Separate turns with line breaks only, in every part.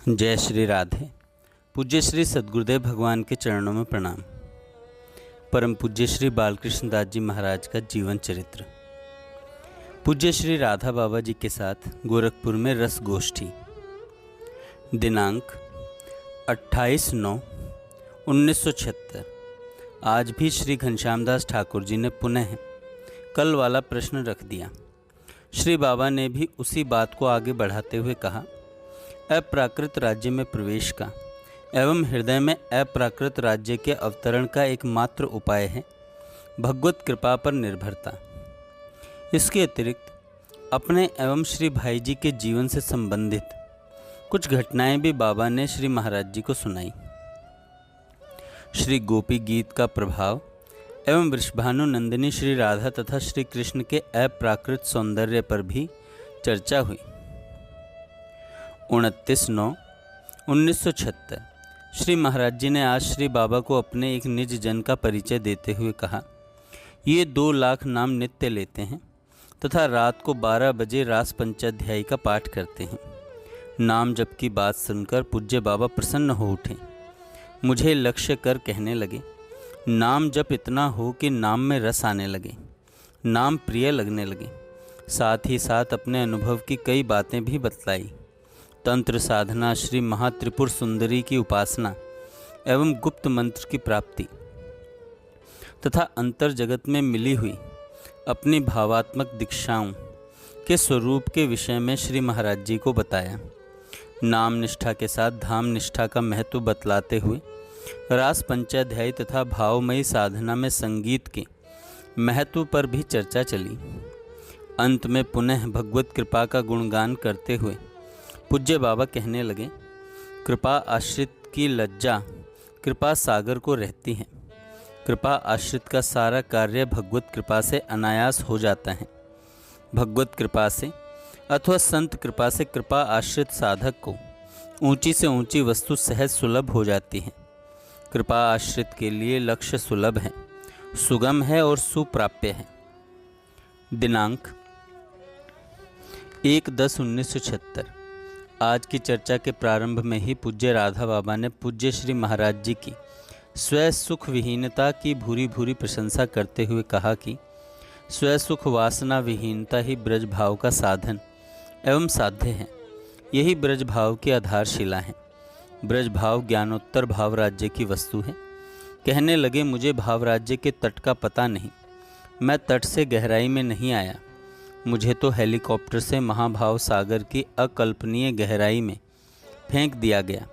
जय श्री राधे। पूज्य श्री सद्गुरुदेव भगवान के चरणों में प्रणाम। परम पूज्य श्री बालकृष्ण दास जी महाराज का जीवन चरित्र। पूज्य श्री राधा बाबा जी के साथ गोरखपुर में रस गोष्ठी। दिनांक 28/9/1976। आज भी श्री घनश्याम दास ठाकुर जी ने पुनः कल वाला प्रश्न रख दिया। श्री बाबा ने भी उसी बात को आगे बढ़ाते हुए कहा, अप्राकृत राज्य में प्रवेश का एवं हृदय में अप्राकृत राज्य के अवतरण का एकमात्र उपाय है भगवत कृपा पर निर्भरता। इसके अतिरिक्त अपने एवं श्री भाई जी के जीवन से संबंधित कुछ घटनाएं भी बाबा ने श्री महाराज जी को सुनाई। श्री गोपी गीत का प्रभाव एवं वृषभानु नंदिनी श्री राधा तथा श्री कृष्ण के अप्राकृत सौंदर्य पर भी चर्चा हुई। 29/9/1976 श्री महाराज जी ने आज श्री बाबा को अपने एक निज जन का परिचय देते हुए कहा, ये 2 लाख नाम नित्य लेते हैं तथा रात को 12 बजे रास पंचाध्यायी का पाठ करते हैं। नाम जप की बात सुनकर पूज्य बाबा प्रसन्न हो उठे। मुझे लक्ष्य कर कहने लगे, नाम जप इतना हो कि नाम में रस आने लगे, नाम प्रिय लगने लगे। साथ ही साथ अपने अनुभव की कई बातें भी बतलाई। तंत्र साधना, श्री महात्रिपुर सुंदरी की उपासना एवं गुप्त मंत्र की प्राप्ति तथा अंतर जगत में मिली हुई अपनी भावात्मक दीक्षाओं के स्वरूप के विषय में श्री महाराज जी को बताया। नाम निष्ठा के साथ धाम निष्ठा का महत्व बतलाते हुए रास पंचाध्यायी तथा भावमयी साधना में संगीत के महत्व पर भी चर्चा चली। अंत में पुनः भगवत कृपा का गुणगान करते हुए पूज्य बाबा कहने लगे, कृपा आश्रित की लज्जा कृपा सागर को रहती है। कृपा आश्रित का सारा कार्य भगवत कृपा से अनायास हो जाता है। भगवत कृपा से अथवा संत कृपा से कृपा आश्रित साधक को ऊंची से ऊंची वस्तु सहज सुलभ हो जाती है। कृपा आश्रित के लिए लक्ष्य सुलभ है, सुगम है और सुप्राप्य है। दिनांक 1/10/1976। आज की चर्चा के प्रारंभ में ही पूज्य राधा बाबा ने पूज्य श्री महाराज जी की स्व सुख विहीनता की भूरी भूरी प्रशंसा करते हुए कहा कि स्व सुख वासना विहीनता ही ब्रज भाव का साधन एवं साध्य है। यही ब्रज भाव की आधारशिला है। ब्रज भाव ज्ञानोत्तर भाव राज्य की वस्तु है। कहने लगे, मुझे भाव राज्य के तट का पता नहीं, मैं तट से गहराई में नहीं आया, मुझे तो हेलीकॉप्टर से महाभाव सागर की अकल्पनीय गहराई में फेंक दिया गया।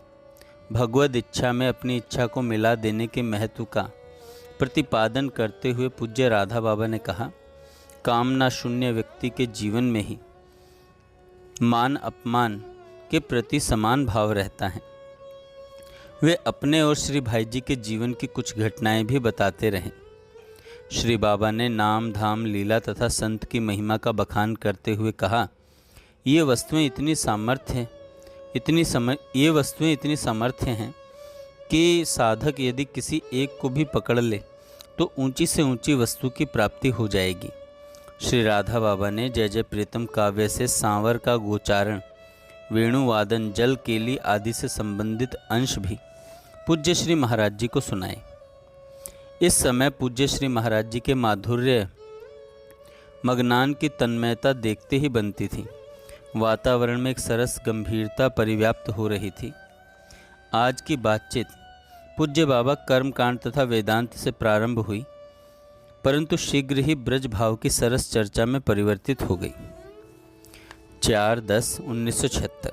भगवद इच्छा में अपनी इच्छा को मिला देने के महत्व का प्रतिपादन करते हुए पूज्य राधा बाबा ने कहा, कामना शून्य व्यक्ति के जीवन में ही मान अपमान के प्रति समान भाव रहता है। वे अपने और श्री भाई जी के जीवन की कुछ घटनाएं भी बताते रहे। श्री बाबा ने नाम धाम लीला तथा संत की महिमा का बखान करते हुए कहा, ये वस्तुएं इतनी सामर्थ्य हैं कि साधक यदि किसी एक को भी पकड़ ले तो ऊंची से ऊंची वस्तु की प्राप्ति हो जाएगी। श्री राधा बाबा ने जय जय प्रीतम काव्य से सांवर का गोचारण, वेणुवादन, जल केली आदि से संबंधित अंश भी पूज्य श्री महाराज जी को सुनाए। इस समय पूज्य श्री महाराज जी के माधुर्य मग्नान की तन्मयता देखते ही बनती थी। वातावरण में एक सरस गंभीरता परिव्याप्त हो रही थी। आज की बातचीत पूज्य बाबा कर्मकांड तथा वेदांत से प्रारंभ हुई, परंतु शीघ्र ही ब्रज भाव की सरस चर्चा में परिवर्तित हो गई। 4/10/1976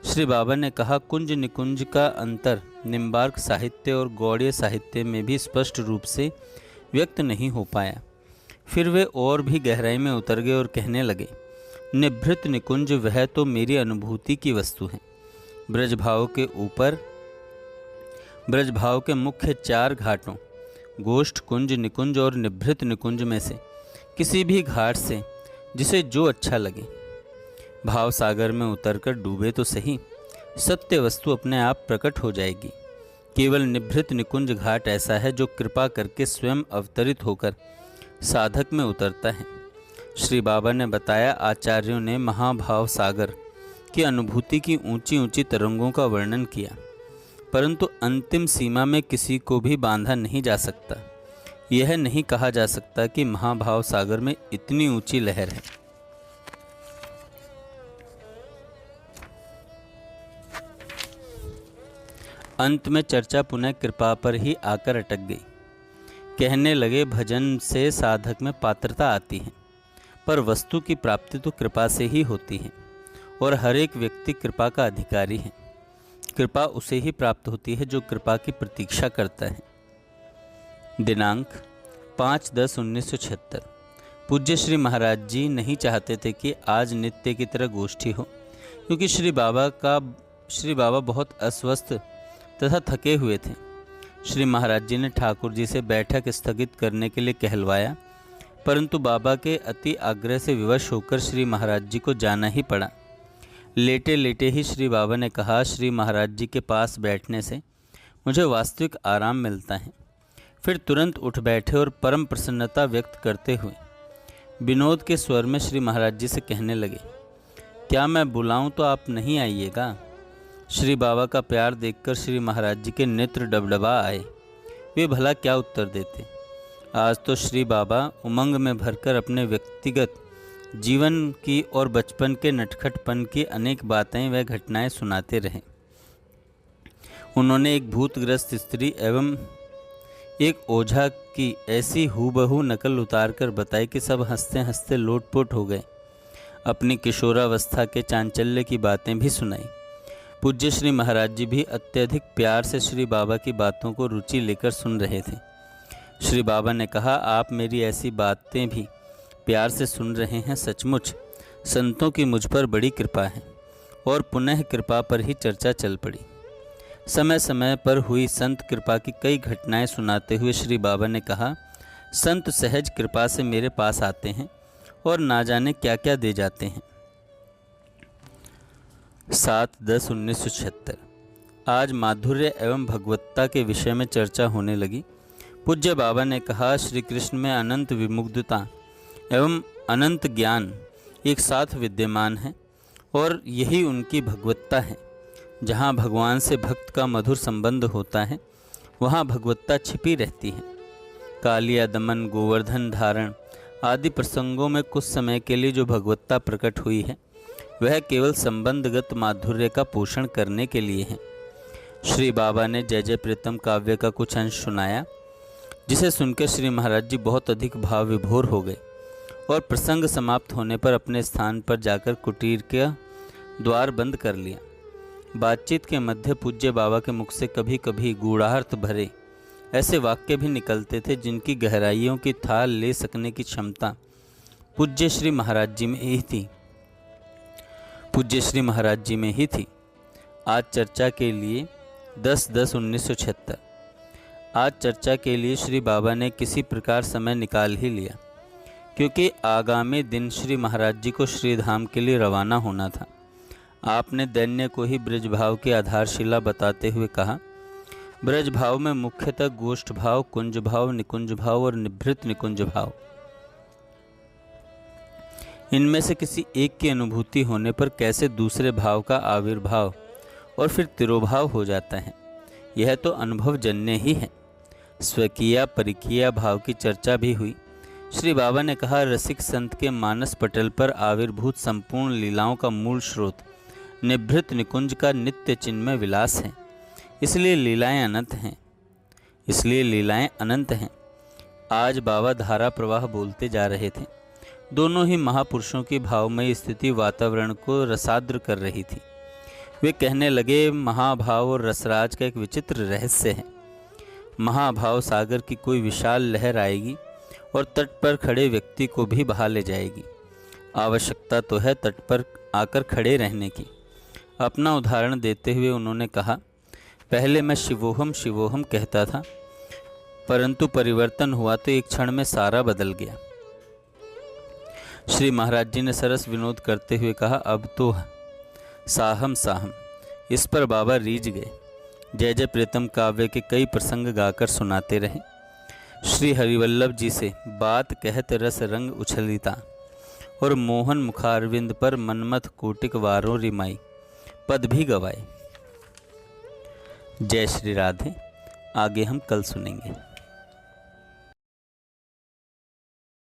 श्री बाबा ने कहा, कुंज निकुंज का अंतर निम्बार्क साहित्य और गौड़ीय साहित्य में भी स्पष्ट रूप से व्यक्त नहीं हो पाया। फिर वे और भी गहराई में उतर गए और कहने लगे, निभृत निकुंज वह तो मेरी अनुभूति की वस्तु है। ब्रजभाव के ऊपर ब्रजभाव के मुख्य 4 घाटों गोष्ठ, कुंज, निकुंज और निभृत निकुंज में से किसी भी घाट से जिसे जो अच्छा लगे भाव सागर में उतरकर डूबे तो सही, सत्य वस्तु अपने आप प्रकट हो जाएगी। केवल निभृत निकुंज घाट ऐसा है जो कृपा करके स्वयं अवतरित होकर साधक में उतरता है। श्री बाबा ने बताया, आचार्यों ने महाभाव सागर की अनुभूति की ऊंची ऊंची तरंगों का वर्णन किया, परंतु अंतिम सीमा में किसी को भी बांधा नहीं जा सकता। यह नहीं कहा जा सकता कि महाभाव सागर में इतनी ऊंची लहर है। अंत में चर्चा पुनः कृपा पर ही आकर अटक गई। कहने लगे, भजन से साधक में पात्रता आती है, पर वस्तु की प्राप्ति तो कृपा से ही होती है और हर एक व्यक्ति कृपा का अधिकारी है। कृपा उसे ही प्राप्त होती है जो कृपा की प्रतीक्षा करता है। दिनांक 5/10/1976। पूज्य श्री महाराज जी नहीं चाहते थे कि आज नित्य की तरह गोष्ठी हो, क्योंकि श्री बाबा बहुत अस्वस्थ तथा थके हुए थे। श्री महाराज जी ने ठाकुर जी से बैठक स्थगित करने के लिए कहलवाया, परंतु बाबा के अति आग्रह से विवश होकर श्री महाराज जी को जाना ही पड़ा। लेटे लेटे ही श्री बाबा ने कहा, श्री महाराज जी के पास बैठने से मुझे वास्तविक आराम मिलता है। फिर तुरंत उठ बैठे और परम प्रसन्नता व्यक्त करते हुए विनोद के स्वर में श्री महाराज जी से कहने लगे, क्या मैं बुलाऊं तो आप नहीं आइएगा? श्री बाबा का प्यार देखकर श्री महाराज जी के नेत्र डबडबा आए। वे भला क्या उत्तर देते। आज तो श्री बाबा उमंग में भरकर अपने व्यक्तिगत जीवन की और बचपन के नटखटपन की अनेक बातें व घटनाएं सुनाते रहे। उन्होंने एक भूतग्रस्त स्त्री एवं एक ओझा की ऐसी हूबहू नकल उतारकर बताई कि सब हंसते हंसते लोटपोट हो गए। अपनी किशोरावस्था के चांचल्य की बातें भी सुनाई। पूज्य श्री महाराज जी भी अत्यधिक प्यार से श्री बाबा की बातों को रुचि लेकर सुन रहे थे। श्री बाबा ने कहा, आप मेरी ऐसी बातें भी प्यार से सुन रहे हैं, सचमुच संतों की मुझ पर बड़ी कृपा है। और पुनः कृपा पर ही चर्चा चल पड़ी। समय समय पर हुई संत कृपा की कई घटनाएं सुनाते हुए श्री बाबा ने कहा, संत सहज कृपा से मेरे पास आते हैं और ना जाने क्या क्या दे जाते हैं। 7/10/1976। आज माधुर्य एवं भगवत्ता के विषय में चर्चा होने लगी। पूज्य बाबा ने कहा, श्री कृष्ण में अनंत विमुग्धता एवं अनंत ज्ञान एक साथ विद्यमान है और यही उनकी भगवत्ता है। जहाँ भगवान से भक्त का मधुर संबंध होता है, वहाँ भगवत्ता छिपी रहती है। कालिया दमन, गोवर्धन धारण आदि प्रसंगों में कुछ समय के लिए जो भगवत्ता प्रकट हुई है, वह केवल संबंधगत माधुर्य का पोषण करने के लिए है। श्री बाबा ने जय जय प्रीतम काव्य का कुछ अंश सुनाया, जिसे सुनकर श्री महाराज जी बहुत अधिक भाव विभोर हो गए और प्रसंग समाप्त होने पर अपने स्थान पर जाकर कुटीर का द्वार बंद कर लिया। बातचीत के मध्य पूज्य बाबा के मुख से कभी कभी गूढ़ार्थ भरे ऐसे वाक्य भी निकलते थे जिनकी गहराइयों की थाल ले सकने की क्षमता पूज्य श्री महाराज जी में ही थी। आज चर्चा के लिए 10/10/1976। आज चर्चा के लिए श्री बाबा ने किसी प्रकार समय निकाल ही लिया, क्योंकि आगामी दिन श्री महाराज जी को श्रीधाम के लिए रवाना होना था। आपने दैन्य को ही ब्रज भाव की आधारशिला बताते हुए कहा, ब्रज भाव में मुख्यतः गोष्ठ भाव, कुंज भाव, निकुंज भाव और निभृत निकुंज भाव, इनमें से किसी एक की अनुभूति होने पर कैसे दूसरे भाव का आविर्भाव और फिर तिरोभाव हो जाता है, यह तो अनुभवजन्य ही है। स्वकीय परिकीय भाव की चर्चा भी हुई। श्री बाबा ने कहा, रसिक संत के मानस पटल पर आविर्भूत संपूर्ण लीलाओं का मूल स्रोत निभृत निकुंज का नित्य चिन्मय विलास है, इसलिए लीलाएं अनंत हैं। आज बाबा धारा प्रवाह बोलते जा रहे थे। दोनों ही महापुरुषों की भावमयी स्थिति वातावरण को रसाद्र कर रही थी। वे कहने लगे, महाभाव और रसराज का एक विचित्र रहस्य है। महाभाव सागर की कोई विशाल लहर आएगी और तट पर खड़े व्यक्ति को भी बहा ले जाएगी। आवश्यकता तो है तट पर आकर खड़े रहने की। अपना उदाहरण देते हुए उन्होंने कहा, पहले मैं शिवोहम शिवोहम कहता था, परंतु परिवर्तन हुआ तो एक क्षण में सारा बदल गया। श्री महाराज जी ने सरस विनोद करते हुए कहा, अब तो साहम साहम। इस पर बाबा रीझ गए। जय जय प्रीतम काव्य के कई प्रसंग गाकर सुनाते रहे। श्री हरिवल्लभ जी से बात कहत रस रंग उछलिता और मोहन मुखारविंद पर मनमथ कोटिक वारों रिमाई पद भी गवाए। जय श्री राधे। आगे हम कल सुनेंगे।